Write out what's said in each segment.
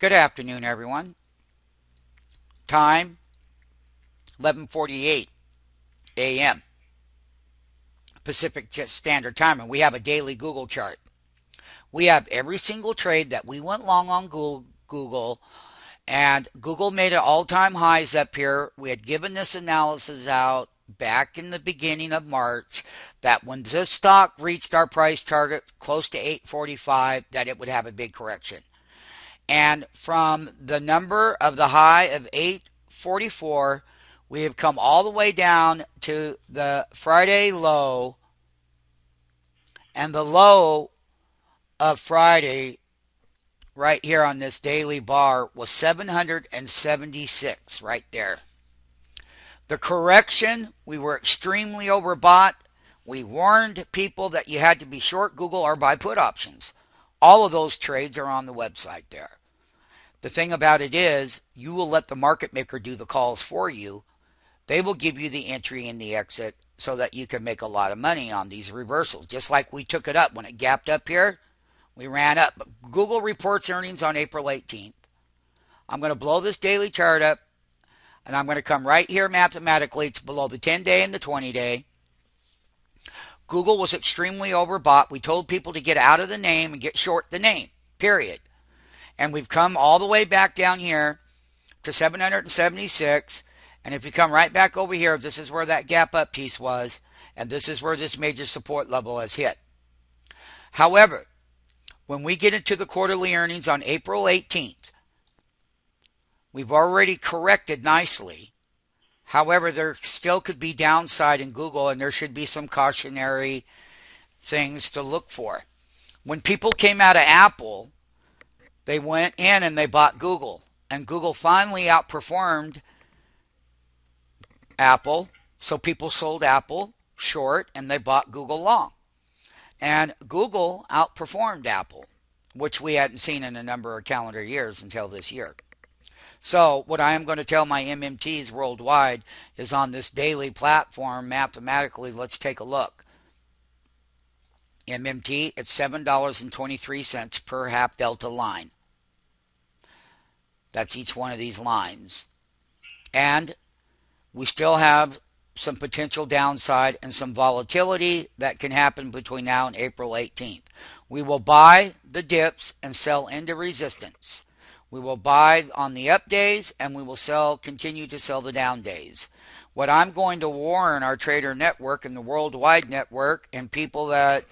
Good afternoon, everyone. Time 11:48 a.m. Pacific Standard Time, and we have a daily Google chart. We have every single trade that we went long on Google, and Google made it all-time highs up here. We had given this analysis out back in the beginning of March that when this stock reached our price target close to 845, that it would have a big correction. And from the number of the high of 844, we have come all the way down to the Friday low, and the low of Friday right here on this daily bar was 776 right there. The correction, we were extremely overbought. We warned people that you had to be short Google or buy put options. All of those trades are on the website there. The thing about it is, you will let the market maker do the calls for you. They will give you the entry and the exit so that you can make a lot of money on these reversals. Just like we took it up when it gapped up here, we ran up. But Google reports earnings on April 18th. I'm going to blow this daily chart up, and I'm going to come right here mathematically. It's below the 10-day and the 20-day. Google was extremely overbought. We told people to get out of the name and get short the name, period. And we've come all the way back down here to 776. And if you come right back over here, this is where that gap up piece was. And this is where this major support level has hit. However, when we get into the quarterly earnings on April 18th, we've already corrected nicely. However, there still could be downside in Google, and there should be some cautionary things to look for. When people came out of Apple, they went in and they bought Google. And Google finally outperformed Apple. So people sold Apple short and they bought Google long. And Google outperformed Apple, which we hadn't seen in a number of calendar years until this year. So what I am going to tell my MMTs worldwide is on this daily platform, mathematically, let's take a look. MMT, it's $7.23 per half delta line. That's each one of these lines. And we still have some potential downside and some volatility that can happen between now and April 18th. We will buy the dips and sell into resistance. We will buy on the up days, and we will continue to sell the down days. What I'm going to warn our trader network and the worldwide network and people that,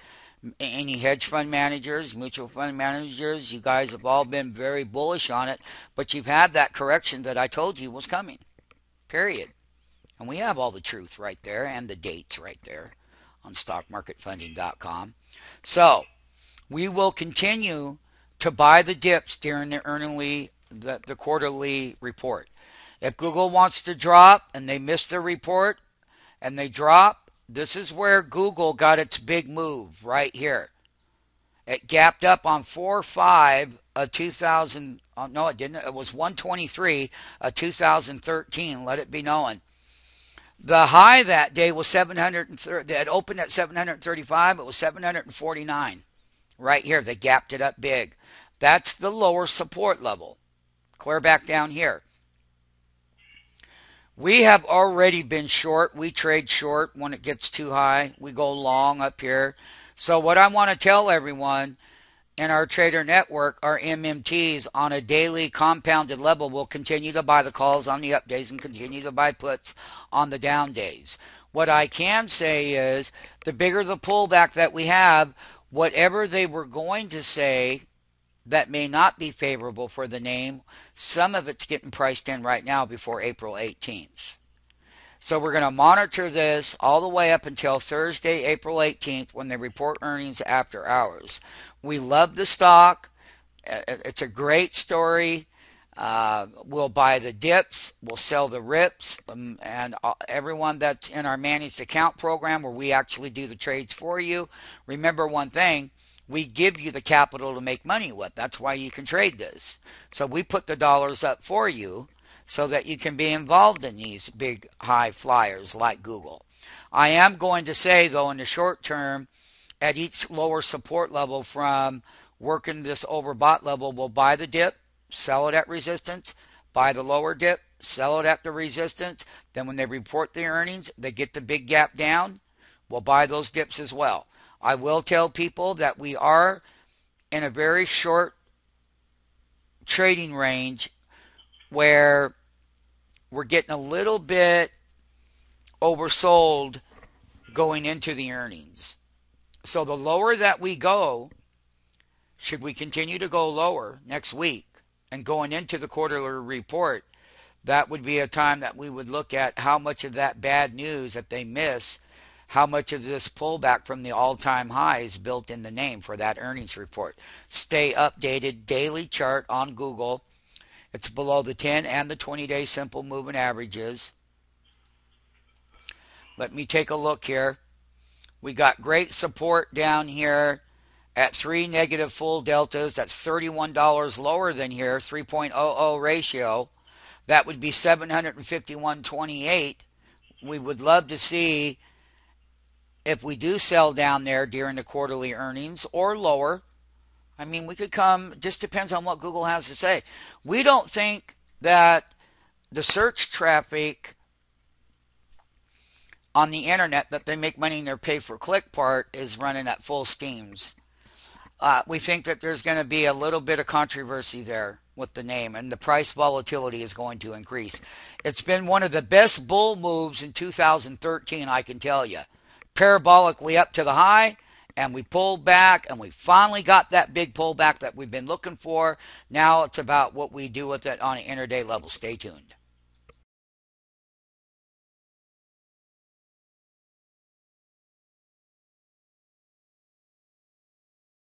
any hedge fund managers, mutual fund managers, you guys have all been very bullish on it, but you've had that correction that I told you was coming, period. And we have all the truth right there and the dates right there on stockmarketfunding.com. So we will continue to buy the dips during the quarterly report. If Google wants to drop and they miss the report and they drop, this is where Google got its big move right here. It gapped up on 4/5 of 2000. Oh, no, it didn't. It was 123 of 2013. Let it be known. The high that day was 730. It opened at 735. It was 749. Right here, they gapped it up big. That's the lower support level. Clear back down here. We have already been short. We trade short when it gets too high. We go long up here. So what I want to tell everyone in our trader network, our MMTs, on a daily compounded level, will continue to buy the calls on the up days and continue to buy puts on the down days. What I can say is the bigger the pullback that we have, whatever they were going to say that may not be favorable for the name, some of it's getting priced in right now before April 18th. So we're going to monitor this all the way up until Thursday, April 18th, when they report earnings after hours. We love the stock. It's a great story. We'll buy the dips, we'll sell the rips, and everyone that's in our managed account program where we actually do the trades for you. Remember one thing, we give you the capital to make money with. That's why you can trade this. So we put the dollars up for you so that you can be involved in these big high flyers like Google. I am going to say, though, in the short term, at each lower support level from working this overbought level, we'll buy the dip, sell it at resistance, buy the lower dip, sell it at the resistance. Then when they report the earnings, they get the big gap down, we'll buy those dips as well. I will tell people that we are in a very short trading range where we're getting a little bit oversold going into the earnings. So the lower that we go, should we continue to go lower next week and going into the quarterly report, that would be a time that we would look at how much of that bad news that they miss, how much of this pullback from the all-time highs built in the name for that earnings report. Stay updated. Daily chart on Google. It's below the 10 and the 20-day simple moving averages. Let me take a look here. We got great support down here at 3 negative full deltas. That's $31 lower than here, 3.00 ratio. That would be 751.28. We would love to see if we do sell down there during the quarterly earnings or lower. I mean, we could come, just depends on what Google has to say. We don't think that the search traffic on the internet that they make money in their pay-per-click part is running at full steams. We think that there's going to be a little bit of controversy there with the name, and the price volatility is going to increase. It's been one of the best bull moves in 2013, I can tell you. Parabolically up to the high, and we pulled back, and we finally got that big pullback that we've been looking for. Now it's about what we do with it on an intraday level. Stay tuned.